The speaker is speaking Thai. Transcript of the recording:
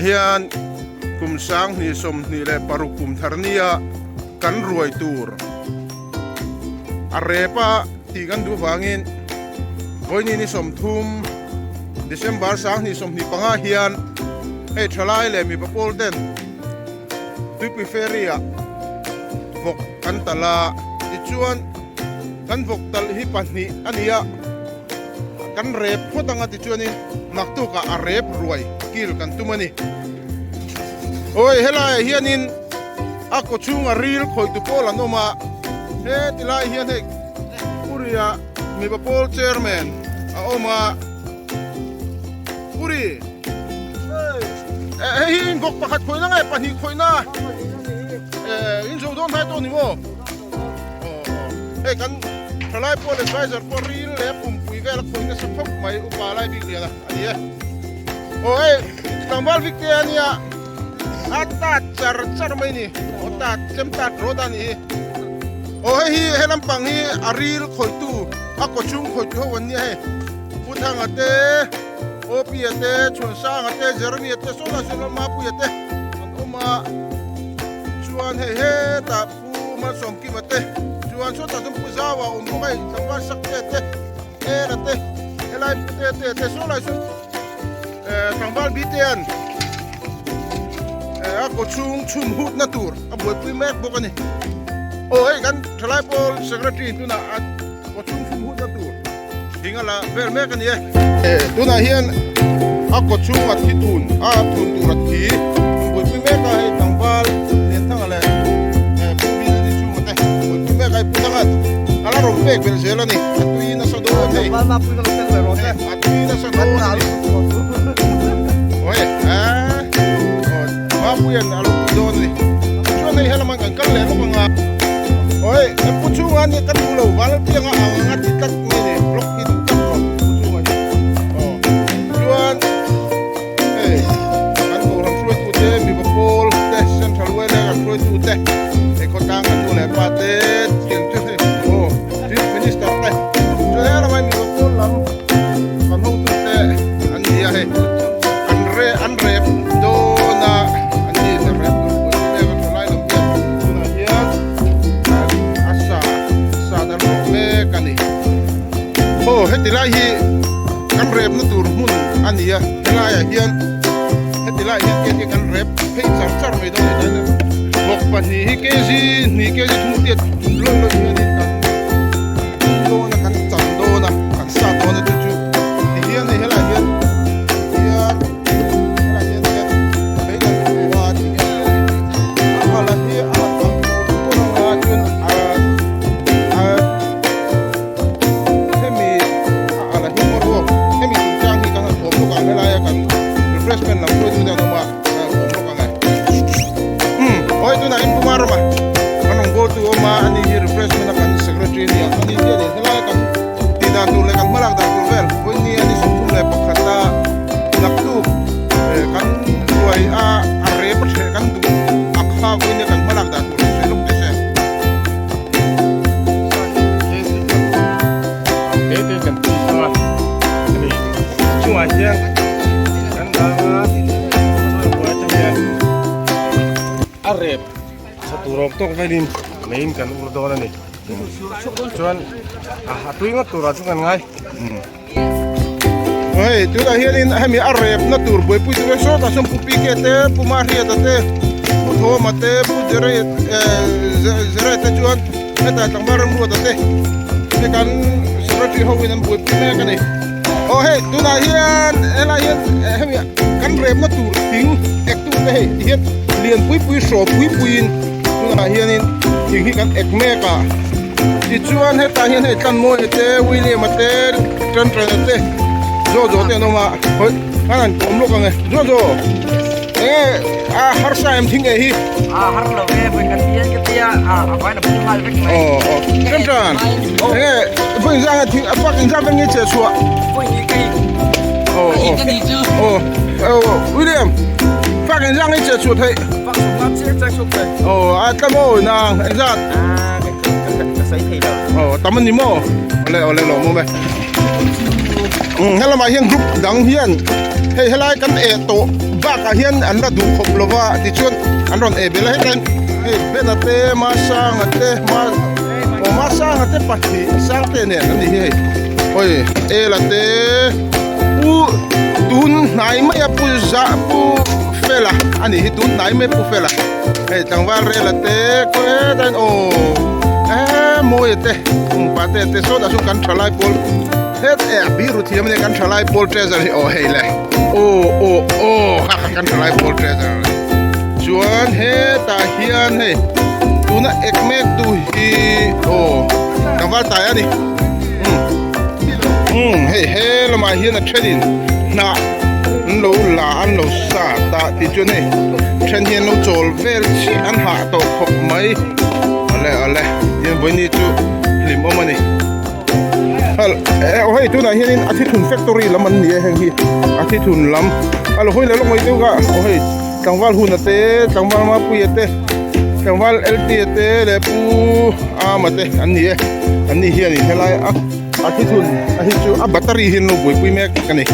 เฮียนกุมช้างนี่สมนี่แหละปรุกุมธรณียกันรวยตูรอาเรปะที่กันดูวางินวันนี้นี่สมทุมเดซembrช้างนี่สมนี่ปังอาเฮียนให้ทลายเลยมีปะโปลเดนตุปิเฟรียบกกันตลาดิจวนกันบกตลฮิปันนี่อันนี้กันเรปพอตั้งติจวนนี่นักตุกอาเรปรวยกิลกันตุมันนี่โอ้ยเฮลัยเฮียนินอักก็ชุงอารีลคอยตุโปลันโนมาเฮติลายเฮียนเฮปุริยามีปะโปลเชอร์แมนอาโอมาปุริฮินบกปะขัดคอยนั่งไงปะนี่คอยน่าอินโซดอนไทยตัวนี้มั้งเฮ้กันทลายโปลเลสไวเซอร์ปอรีลเล็บปุ่มปุยเวลคนก็สะพกไม่อุปาลายบิ๊กเลียนะอันนี้โอ้ยตังบอลวิกเตียนี่อัตตาจาร์ไม่นี่อัตตาเซมตัดโรดานี่โอ้ยเฮลัมปังฮีอารีลคอยตู้อักก็ชุ่มคอยตู้วันนี้ให้พูดทางอัตเตโอปีอัตเตชวนสร้างอัตเตเจอร์มีอัตเตโซลาเซลมาปุยอัตเตอันโอมาชวนเฮตาปูมาส่งกิมอัตเตชวนชวนตาตุมปูซาวาอุมไงสังวาสักเตเตอัตเตเฮลัยเตโซลาสุทางบ้านบีเตียนก็ชุ่มหุดนาตูร์บวยปุยแม็กบอกกันนี่โอ้ยกันทลายโปลเซกรตรีตุน่ะก็ชุ่มหุดนาตูร์ทิ้งอะไรเบลแม็กกันนี่ตุน่ะเฮียนก็ชุ่มอัดที่ตุนตุนตูรัดที่บวยปุยแม็กให้ทางบ้านเรียนทั้งอะไรปุยบีที่ชุ่มมันได้บวยปุยแม็กให้พูดทั้งอะไรรบเบกเป็นเซลนี่ตุยน่าสะดวกเลยบ้านมาปุยก็เป็นเลยรถเนี่ยตุยน่าสะดวกโอ้ยมาปุยนอาลูกโดนนี่ช่วงนี้เฮลมันกันเลยลูกงาโอ้ยผู้ช่วยนี่กันดูแล้ววันละเพียงงาติดตัดนี่นี่บล็อกที่ตัดผู้ช่วยโอ้ช่วยกันดูเราช่วยตัวเต้มีบอลโลเต้เซ็นทรัลเวลกันช่วยตัวเต้ไอ้คนดังกันดูแลปาเต้เกี่ยงช่วยโอ้ทีมมินิสเตอร์เต้ช่วยเฮลมันมีบอลโลลำกันหูตัวเต้อันนี้ให้อันเรบโดนาโอ้เฮติลายฮีกันเรบนั่นตัวหุ่นอันนี้อะเฮลายเฮียนเฮติลายเฮียนเกี่ยกันเรบเฮ้ยจับไม่ได้เลยนะบอกปันนี้เกจีทุ่มเตียดลงเลยนี่กันโดนกันจันโดนกันสาโดนจู่ๆเฮียนเฮลายเฮียนไปกันว่าที่อะไรที่refreshment lang pwede na naman umlo ka nga oy ito na info maro ba anong go to ma ani refreshment na kan secretary niya ani dia din sila kan tidak tulay kan malag da tulvel pun ni ani sumulay pakata naktu kan duay are per kan du akha ko ni kan malag da tulay selok dese ete kan sama ani cuma yang Arep satu rompong kainin main kan urdo na ni cuman atu ingat tu racungan ngai oi tu dah hianin hami arep na tur boy pu tu so ta som pu pikete pu maria tate pu tho mate pu zere ta cuan eta tang barang bu tate kan seperti howinan boy pu me kan ni oh hey tu dah hian ela hian hami kan rep na tur ting ek tu te hian liền pui sổ pui tu na hianin ting hi kan ek meka ti chuan he ta hian he tan mo te William te tran te jo te no ma hoi anan kom lo ka nge jo har sa em thing e hi har lo ve ben kan tia vai na pui mal vek mai tran voi za thing apa kan za nge che chua voi ni kai William phát cái răng ấy chưa chuột thấy phát súng ngắm chết chắc chụp đây tao mô nàng anh ra cái sấy thầy đâu tao mình đi mô ole lỗ mô mày hala ma hian group dang hian hei helai kan e to ba ka hian an la du khop lova ti chuan an ron e bela hetan hei benate ma sang ate ma sang ate pathi sang te ne an ni hei oi e la te pu tun nai ma ya pu za pu fela ani hi tun nai me pu fela hei tangwal re la te ko e dan o moi te pa te so da su kan thalai pol het biru thiam ne kan thalai pol treasure hi o hei le o ha kan thalai pol treasure chuan he ta hian he tuna ekmek tu hi o tangwal ta ani he lama hian a threnin na lo la an lo sa ta ti chuan he then hian lo chol vel chi an ha to khop mai ale yen boni chu lim omani hal hoi tu na hian athi thun factory laman ni heng hi athi thun lam hal hoi le lo ngoi tu ga hoi tangwal hun ate tangwal ma pu yete tangwal lt ate le pu amate an ni hian ni helai athi thun ahi chu a battery hin lo boi pui mek kani